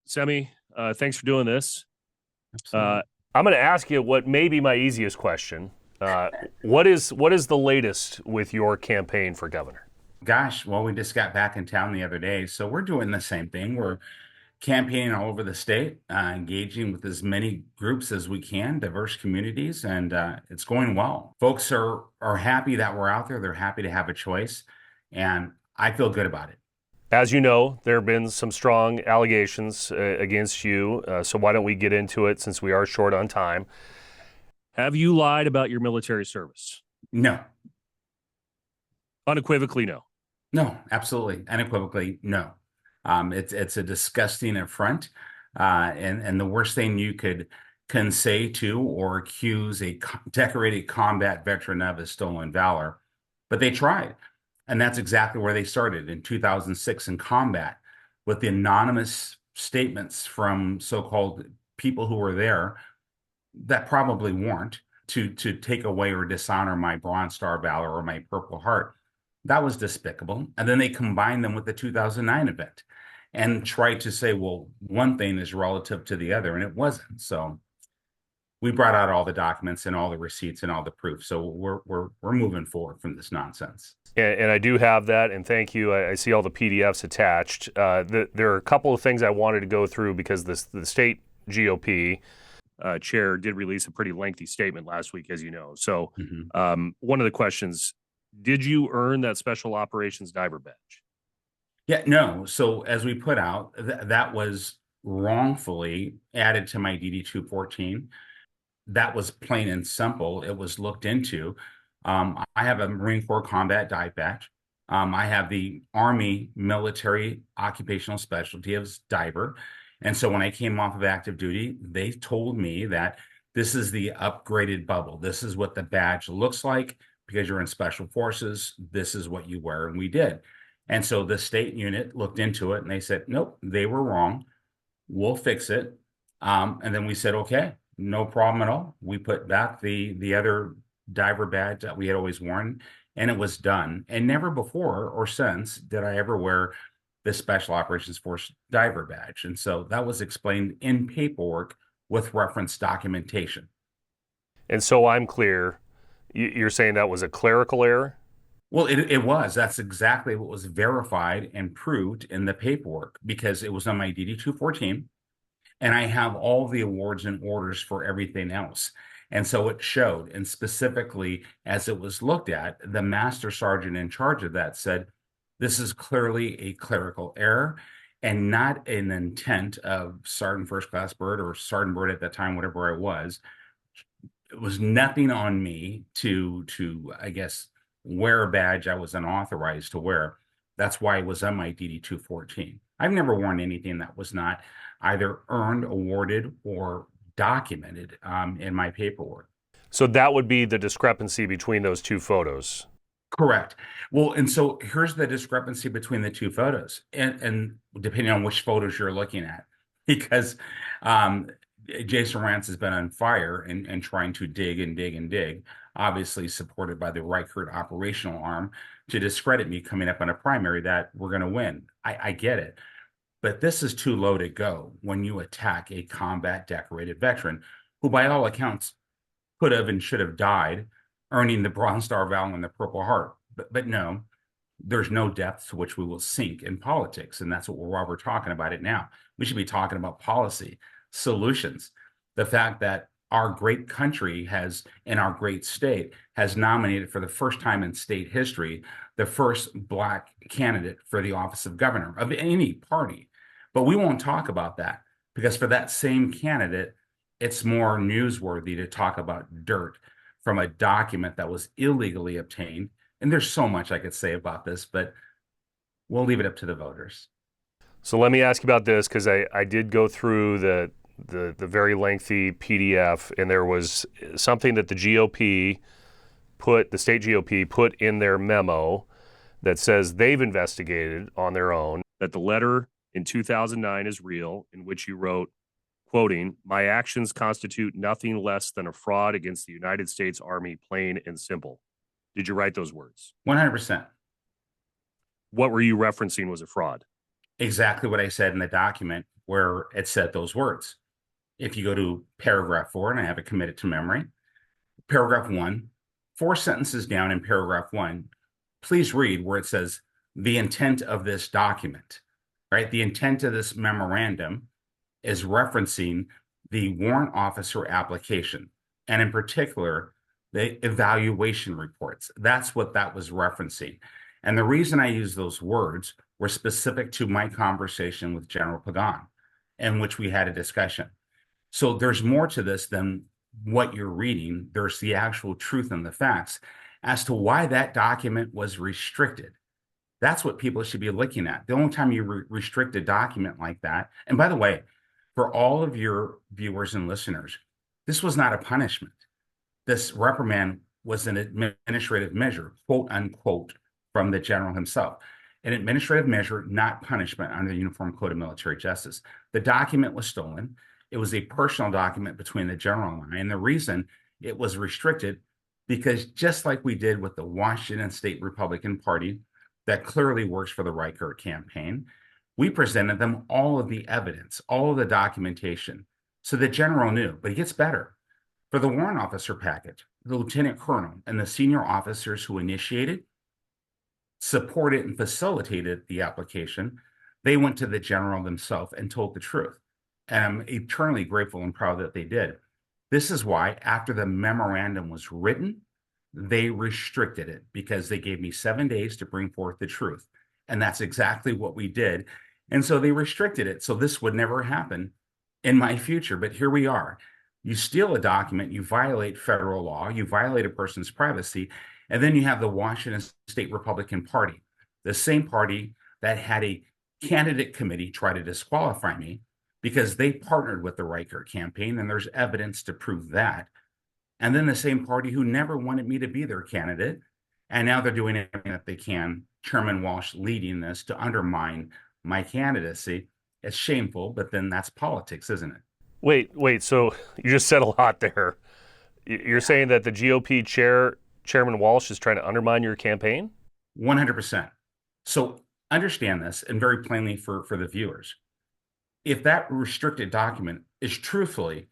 Semi, thanks for doing this. Absolutely. I'm going to ask you what may be my easiest question. Uh, what is the latest with your campaign for governor? Gosh, well, we just got back in town the other day, so we're doing the same thing. We're campaigning all over the state, engaging with as many groups as we can, diverse communities, and it's going well. Folks are happy that we're out there. They're happy to have a choice, and I feel good about it. As you know, there have been some strong allegations against you. So why don't we get into it since we are short on time? Have you lied about your military service? No, Unequivocally, no. no, absolutely, unequivocally, no. It's a disgusting affront, and the worst thing you can say to or accuse a decorated combat veteran of is stolen valor. But they tried, and that's exactly where they started in 2006 in combat with the anonymous statements from so-called people who were there that probably weren't to take away or dishonor my Bronze Star Valor or my Purple Heart. That was despicable. And then they combined them with the 2009 event and tried to say, well, one thing is relative to the other, and it wasn't. So we brought out all the documents and all the receipts and all the proof. So we're moving forward from this nonsense. And I do have that, and thank you. I see all the PDFs attached. There are a couple of things I wanted to go through because the state GOP chair did release a pretty lengthy statement last week, as you know. So Mhm. one of the questions, did you earn that special operations diver badge? Yeah, no. So as we put out, that was wrongfully added to my DD 214. That was plain and simple. It was looked into. I have a Marine Corps combat dive badge. I have the Army military occupational specialty as diver. And so when I came off of active duty, they told me that this is the upgraded bubble. This is what the badge looks like because you're in special forces. This is what you wear. And we did. And so the state unit looked into it and they said, nope, they were wrong. We'll fix it. And then we said, okay, no problem at all. We put back the other diver badge that we had always worn, and it was done. And never before or since did I ever wear the Special Operations Force diver badge. And so that was explained in paperwork with reference documentation. And so I'm clear, you're saying that was a clerical error? Well, it was. That's exactly what was verified and proved in the paperwork because it was on my DD 214. And I have all the awards and orders for everything else. And so it showed, and specifically as it was looked at, the master sergeant in charge of that said, this is clearly a clerical error and not an intent of Sergeant First Class Bird or Sergeant Bird at that time, whatever I was. It was nothing on me to I guess wear a badge I was unauthorized to wear. That's why it was on my DD 214. I've never worn anything that was not either earned, awarded, or documented in my paperwork. So that would be the discrepancy between those two photos. Correct. Well, and so here's the discrepancy between the two photos, and depending on which photos you're looking at, because um, Jason Rance has been on fire and trying to dig and dig and dig, obviously supported by the Reichert operational arm to discredit me coming up on a primary that we're going to win. I get it. But this is too low to go when you attack a combat decorated veteran who, by all accounts, could have and should have died, earning the Bronze Star Valor and the Purple Heart. But no, there's no depth to which we will sink in politics. And that's what we're talking about it now. We should be talking about policy, solutions. The fact that our great country has, in our great state, has nominated for the first time in state history, the first Black candidate for the office of governor of any party. But we won't talk about that because for that same candidate, it's more newsworthy to talk about dirt from a document that was illegally obtained. And there's so much I could say about this, but we'll leave it up to the voters. So let me ask you about this because I did go through the very lengthy PDF, and there was something that the GOP put, the state GOP put in their memo that says they've investigated on their own, that the letter in 2009 is real, in which you wrote, quoting, "My actions constitute nothing less than a fraud against the United States Army, plain and simple." Did you write those words? 100%. What were you referencing was a fraud? Exactly what I said in the document where it said those words. If you go to paragraph 4, and I have it committed to memory, paragraph 1, 4 sentences down in paragraph 1, please read where it says the intent of this document, right? The intent of this memorandum is referencing the warrant officer application, and in particular, the evaluation reports. That's what that was referencing. And the reason I use those words were specific to my conversation with General Pagan, in which we had a discussion. So there's more to this than what you're reading. There's the actual truth and the facts as to why that document was restricted. That's what people should be looking at. The only time you restrict a document like that, and by the way, for all of your viewers and listeners, this was not a punishment. This reprimand was an administrative measure, quote unquote, from the general himself. An administrative measure, not punishment under the Uniform Code of Military Justice. The document was stolen. It was a personal document between the general and I. And the reason it was restricted, because just like we did with the Washington State Republican Party, that clearly works for the Reichert campaign, we presented them all of the evidence, all of the documentation. So the general knew, but it gets better. For the warrant officer package, the lieutenant colonel and the senior officers who initiated, supported, and facilitated the application, they went to the general themselves and told the truth. And I'm eternally grateful and proud that they did. This is why, after the memorandum was written, they restricted it, because they gave me 7 days to bring forth the truth. And that's exactly what we did. And so they restricted it. So this would never happen in my future. But here we are. You steal a document, you violate federal law, you violate a person's privacy, and then you have the Washington State Republican Party, the same party that had a candidate committee try to disqualify me because they partnered with the Reichert campaign, and there's evidence to prove that. And then the same party who never wanted me to be their candidate, and now they're doing everything that they can, Chairman Walsh leading this, to undermine my candidacy. It's shameful, but then that's politics, isn't it? Wait. So you just said a lot there. You're saying that the GOP Chairman Walsh is trying to undermine your campaign? 100%. So understand this, and very plainly for the viewers. If that restricted document is truthfully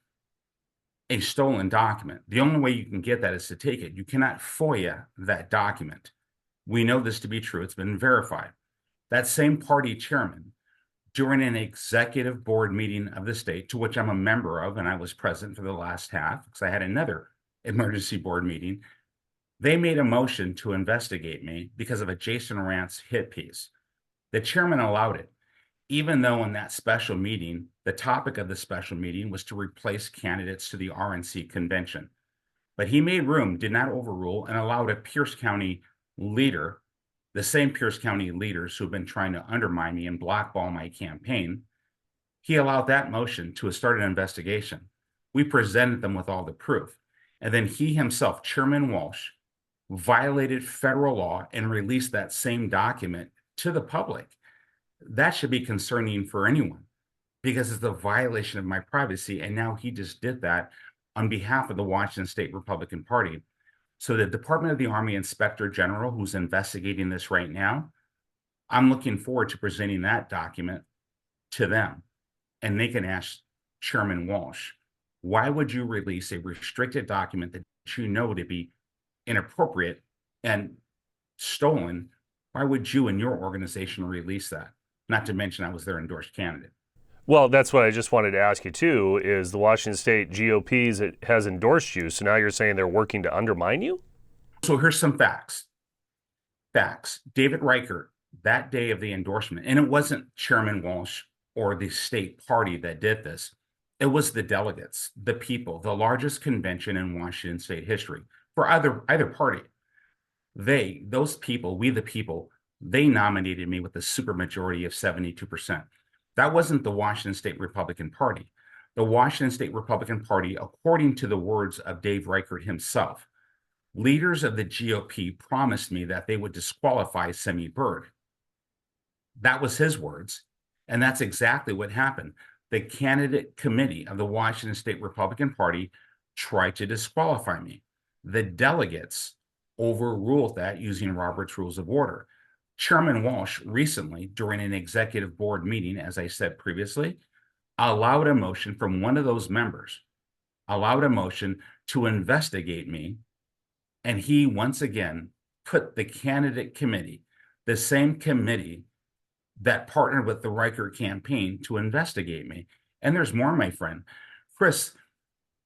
a stolen document, the only way you can get that is to take it. You cannot FOIA that document. We know this to be true. It's been verified. That same party chairman, during an executive board meeting of the state, to which I'm a member of, and I was present for the last half because I had another emergency board meeting, they made a motion to investigate me because of a Jason Rantz hit piece. The chairman allowed it, even though in that special meeting, the topic of the special meeting was to replace candidates to the RNC convention. But he made room, did not overrule, and allowed a Pierce County leader, the same Pierce County leaders who've been trying to undermine me and blackball my campaign. He allowed that motion to start an investigation. We presented them with all the proof. And then he himself, Chairman Walsh, violated federal law and released that same document to the public. That should be concerning for anyone, because it's a violation of my privacy. And now he just did that on behalf of the Washington State Republican Party. So the Department of the Army Inspector General, who's investigating this right now, I'm looking forward to presenting that document to them. And they can ask Chairman Walsh, why would you release a restricted document that you know to be inappropriate and stolen? Why would you and your organization release that? Not to mention I was their endorsed candidate. Well, that's what I just wanted to ask you too, is the Washington State GOP has endorsed you, so now you're saying they're working to undermine you? So here's some facts. David Reichert, that day of the endorsement, and it wasn't Chairman Walsh or the state party that did this. It was the delegates, the people, the largest convention in Washington state history for either party. Those people, we the people, they nominated me with a supermajority of 72%. That wasn't the Washington State Republican Party. The Washington State Republican Party, according to the words of Dave Reichert himself, leaders of the GOP promised me that they would disqualify Semi Bird. That was his words, and that's exactly what happened. The candidate committee of the Washington State Republican Party tried to disqualify me. The delegates overruled that using Robert's Rules of Order. Chairman Walsh recently, during an executive board meeting, as I said previously, allowed a motion from one of those members, allowed a motion to investigate me. And he once again put the candidate committee, the same committee that partnered with the Riker campaign, to investigate me. And there's more, my friend. Chris,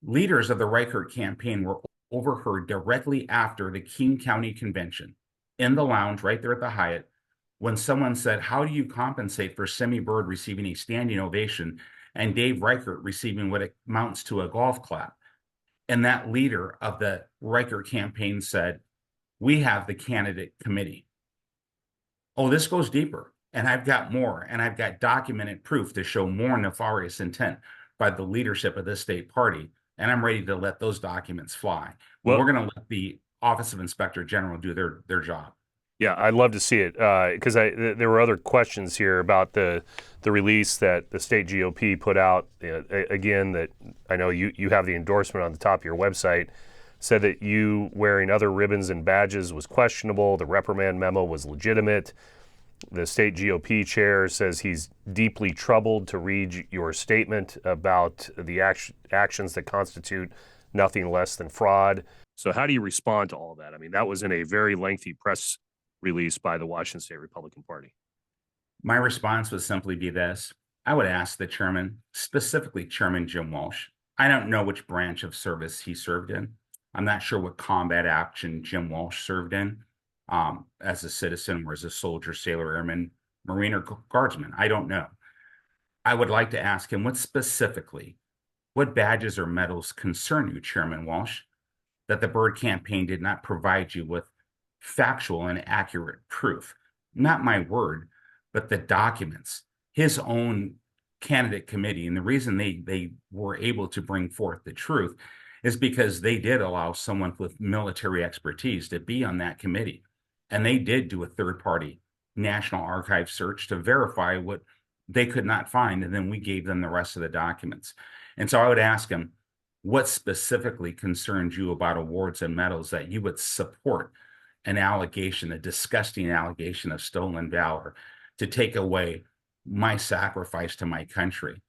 leaders of the Riker campaign were overheard directly after the King County Convention in the lounge right there at the Hyatt when someone said, "How do you compensate for Semi Bird receiving a standing ovation and Dave Reichert receiving what amounts to a golf clap?" And that leader of the Riker campaign said, "We have the candidate committee." Oh, this goes deeper. And I've got more, and I've got documented proof to show more nefarious intent by the leadership of this state party. And I'm ready to let those documents fly. But Well, we're going to let the Office of Inspector General do their job. yeah, I'd love to see it because there were other questions here about the release that the state GOP put out. Again, that I know you have the endorsement on the top of your website, said that you wearing other ribbons and badges was questionable. The reprimand memo was legitimate. The state GOP chair says he's deeply troubled to read your statement about the actions that constitute nothing less than fraud. So how do you respond to all of that? I mean, that was in a very lengthy press release by the Washington State Republican Party. My response would simply be this. I would ask the chairman, specifically Chairman Jim Walsh. I don't know which branch of service he served in. I'm not sure what combat action Jim Walsh served in as a citizen or as a soldier, sailor, airman, Marine, or guardsman. I don't know. I would like to ask him what badges or medals concern you, Chairman Walsh, that the Bird campaign did not provide you with factual and accurate proof. Not my word, but the documents, his own candidate committee. And the reason they were able to bring forth the truth is because they did allow someone with military expertise to be on that committee. And they did do a third-party National Archive search to verify what they could not find. And then we gave them the rest of the documents. And so I would ask them, what specifically concerns you about awards and medals that you would support an allegation, a disgusting allegation of stolen valor to take away my sacrifice to my country,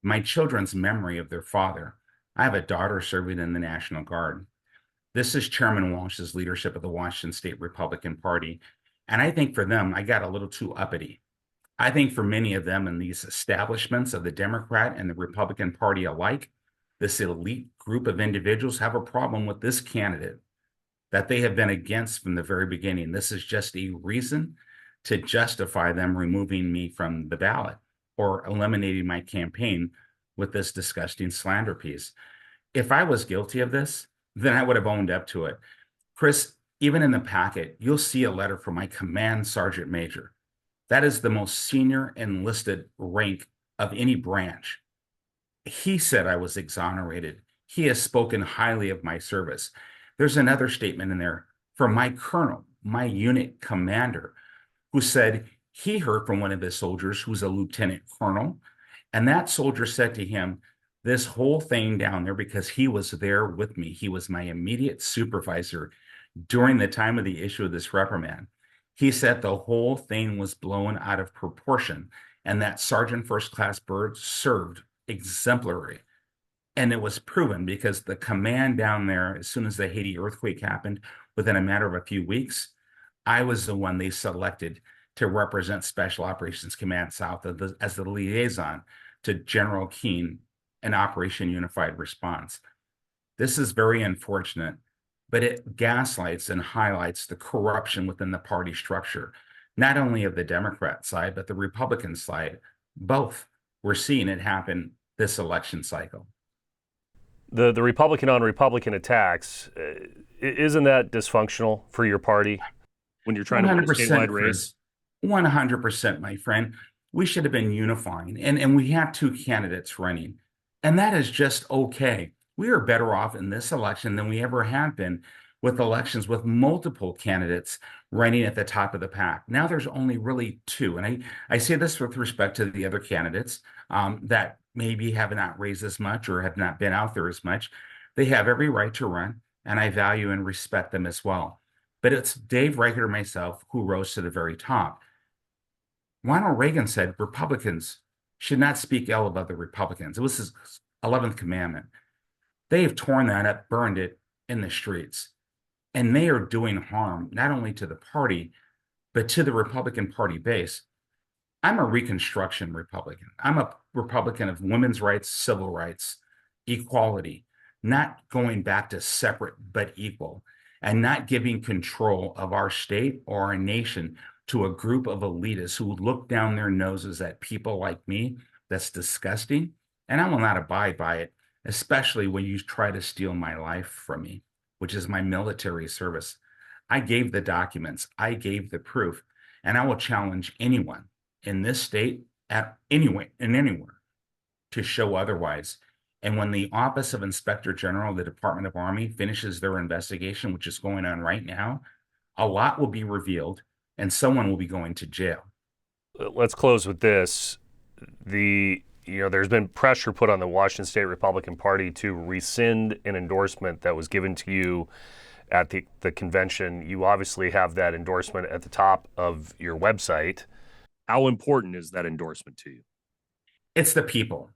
my children's memory of their father? I have a daughter serving in the National Guard. This is Chairman Walsh's leadership of the Washington State Republican Party. And I think for them, I got a little too uppity. I think for many of them in these establishments of the Democrat and the Republican Party alike, this elite group of individuals have a problem with this candidate that they have been against from the very beginning. This is just a reason to justify them removing me from the ballot or eliminating my campaign with this disgusting slander piece. If I was guilty of this, then I would have owned up to it. Chris, even in the packet, you'll see a letter from my command sergeant major. That is the most senior enlisted rank of any branch. He said I was exonerated. He has spoken highly of my service. There's another statement in there from my colonel, my unit commander, who said he heard from one of his soldiers who's a lieutenant colonel. And that soldier said to him, this whole thing down there, because he was there with me, he was my immediate supervisor during the time of the issue of this reprimand. He said the whole thing was blown out of proportion and that Sergeant First Class Bird served exemplary. And it was proven because the command down there, as soon as the Haiti earthquake happened, within a matter of a few weeks, I was the one they selected to represent Special Operations Command South as the liaison to General Keene and Operation Unified Response. This is very unfortunate, but it gaslights and highlights the corruption within the party structure, not only of the Democrat side, but the Republican side. Both. We're seeing it happen this election cycle. The Republican on Republican attacks, isn't that dysfunctional for your party when you're trying to win a statewide race? 100%, my friend. We should have been unifying, and we have two candidates running, and that is just okay. We are better off in this election than we ever have been with elections with multiple candidates running at the top of the pack. Now there's only really two, and I say this with respect to the other candidates that maybe have not raised as much or have not been out there as much. They have every right to run, and I value and respect them as well. But it's Dave Reichert and myself who rose to the very top. Ronald Reagan said, Republicans, should not speak ill of other Republicans. It was his 11th commandment. They have torn that up, burned it in the streets, and they are doing harm not only to the party, but to the Republican Party base. I'm a Reconstruction Republican. I'm a Republican of women's rights, civil rights, equality, not going back to separate but equal, and not giving control of our state or our nation to a group of elitists who look down their noses at people like me. That's disgusting. And I will not abide by it, especially when you try to steal my life from me, which is my military service. I gave the documents, I gave the proof, and I will challenge anyone in this state at anyway and anywhere to show otherwise. And when the Office of Inspector General of the Department of Army finishes their investigation, which is going on right now, a lot will be revealed and someone will be going to jail. Let's close with this. There's been pressure put on the Washington State Republican Party to rescind an endorsement that was given to you at the convention. You obviously have that endorsement at the top of your website. How important is that endorsement to you? It's the people.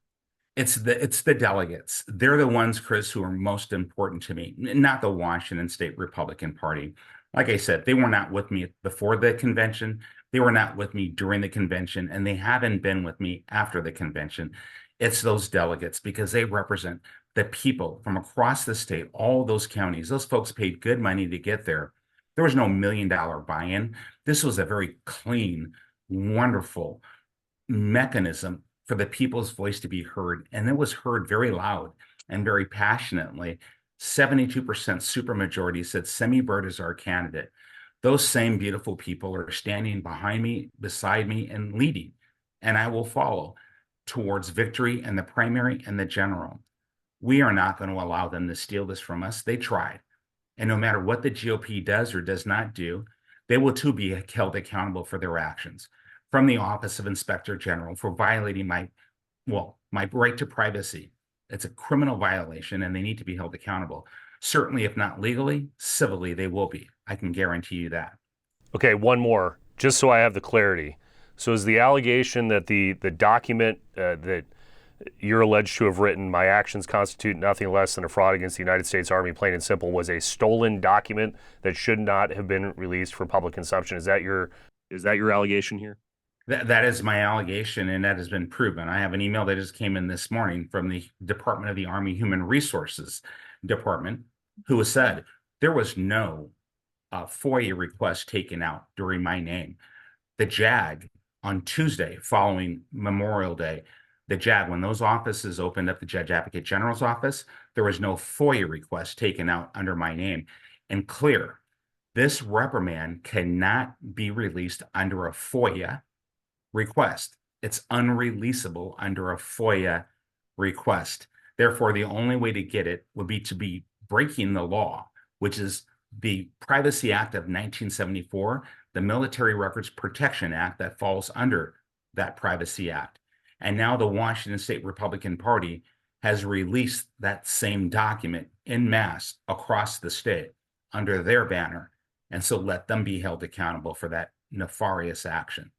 It's the delegates. They're the ones, Chris, who are most important to me, not the Washington State Republican Party. Like I said, they were not with me before the convention. They were not with me during the convention, and they haven't been with me after the convention. It's those delegates because they represent the people from across the state, all those counties. Those folks paid good money to get there. There was no $1 million buy-in. This was a very clean, wonderful mechanism for the people's voice to be heard. And it was heard very loud and very passionately. 72% supermajority said Semi Bird is our candidate. Those same beautiful people are standing behind me, beside me, and leading. And I will follow towards victory in the primary and the general. We are not going to allow them to steal this from us. They tried. And no matter what the GOP does or does not do, they will too be held accountable for their actions. From the Office of Inspector General for violating my right to privacy. It's a criminal violation and they need to be held accountable. Certainly, if not legally, civilly, they will be. I can guarantee you that. Okay, one more, just so I have the clarity. So is the allegation that the document that you're alleged to have written, my actions constitute nothing less than a fraud against the United States Army, plain and simple, was a stolen document that should not have been released for public consumption? Is that your allegation here? That is my allegation, and that has been proven. I have an email that just came in this morning from the Department of the Army Human Resources Department, who has said there was no FOIA request taken out during my name. The JAG on Tuesday following Memorial Day, the JAG, when those offices opened up, the Judge Advocate General's office, there was no FOIA request taken out under my name. And clear, this reprimand cannot be released under a FOIA request. It's unreleasable under a FOIA request. Therefore, the only way to get it would be to be breaking the law, which is the Privacy Act of 1974, the Military Records Protection Act that falls under that Privacy Act. And now the Washington State Republican Party has released that same document en masse across the state under their banner. And so let them be held accountable for that nefarious action.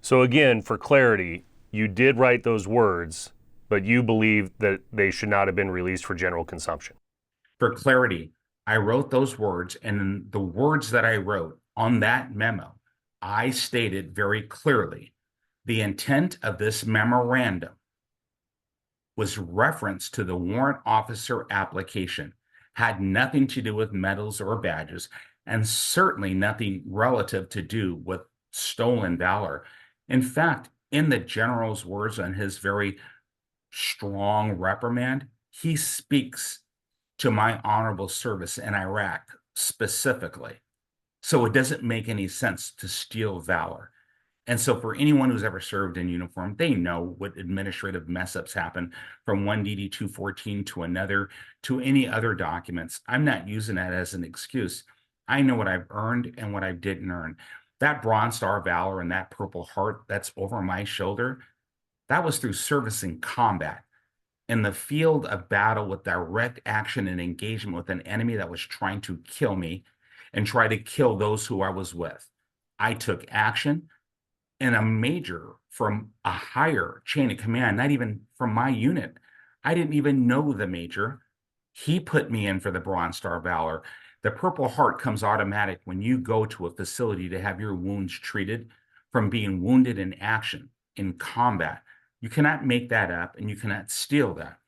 So again, for clarity, you did write those words, but you believe that they should not have been released for general consumption. For clarity, I wrote those words, and in the words that I wrote on that memo, I stated very clearly the intent of this memorandum was reference to the warrant officer application, had nothing to do with medals or badges, and certainly nothing relative to do with stolen valor. In fact, in the general's words on his very strong reprimand, he speaks to my honorable service in Iraq specifically. So it doesn't make any sense to steal valor. And so for anyone who's ever served in uniform, they know what administrative mess ups happen from one DD 214 to another, to any other documents. I'm not using that as an excuse. I know what I've earned and what I didn't earn. That Bronze Star Valor and that Purple Heart that's over my shoulder, that was through service in combat, in the field of battle with direct action and engagement with an enemy that was trying to kill me and try to kill those who I was with. I took action in a major from a higher chain of command, not even from my unit. I didn't even know the major. He put me in for the Bronze Star Valor. The Purple Heart comes automatic when you go to a facility to have your wounds treated from being wounded in action, in combat. You cannot make that up and you cannot steal that.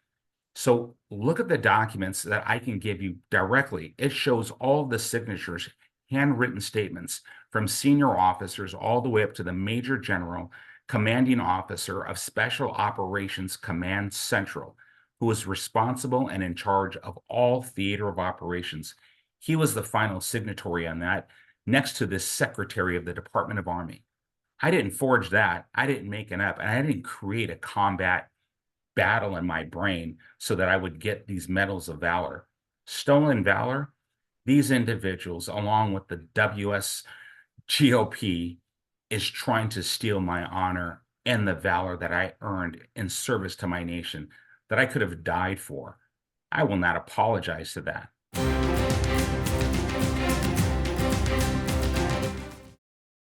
So look at the documents that I can give you directly. It shows all the signatures, handwritten statements from senior officers all the way up to the Major General, commanding officer of Special Operations Command Central, who was responsible and in charge of all theater of operations. He was the final signatory on that, next to the Secretary of the Department of Army. I didn't forge that. I didn't make it up, and I didn't create a combat battle in my brain so that I would get these medals of valor. Stolen valor, these individuals, along with the WSGOP, is trying to steal my honor and the valor that I earned in service to my nation that I could have died for. I will not apologize to that.